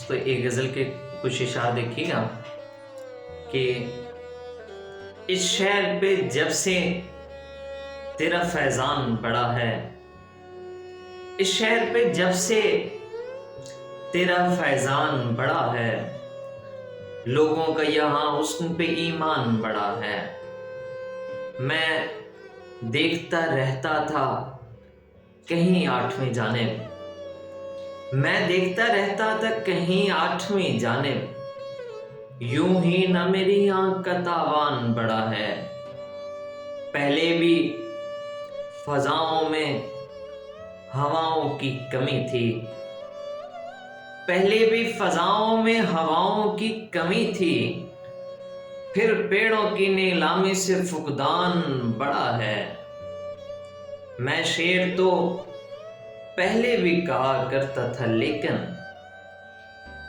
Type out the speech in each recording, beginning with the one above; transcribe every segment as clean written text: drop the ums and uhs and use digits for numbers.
تو ایک غزل کے کچھ اشعار دیکھیے گا کہ اس شہر پہ جب سے تیرا فیضان بڑا ہے، اس شہر پہ جب سے تیرا فیضان بڑا ہے، لوگوں کا یہاں حسن پہ ایمان بڑا ہے۔ میں دیکھتا رہتا تھا کہیں آٹھویں جانب، میں دیکھتا رہتا تھا کہیں آٹھویں جانب، یوں ہی نہ میری آنکھ کا تاوان بڑا ہے۔ پہلے بھی فضاؤں میں ہواؤں کی کمی تھی، پہلے بھی فضاؤں میں ہواؤں کی کمی تھی، پھر پیڑوں کی نیلامی سے فقدان بڑا ہے۔ میں شعر تو پہلے بھی کہا کرتا تھا لیکن،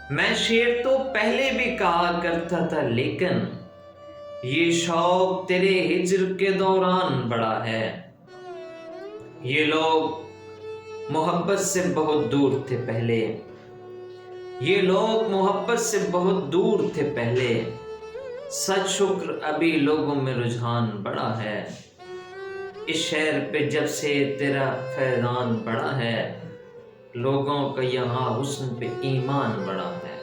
میں شعر تو پہلے بھی کہا کرتا تھا لیکن، یہ شوق تیرے ہجر کے دوران بڑا ہے۔ یہ لوگ محبت سے بہت دور تھے پہلے، یہ لوگ محبت سے بہت دور تھے پہلے، سچ شکر ابھی لوگوں میں رجحان بڑا ہے۔ اس شہر پہ جب سے تیرا فیضان بڑا ہے، لوگوں کا یہاں حسن پہ ایمان بڑا ہے۔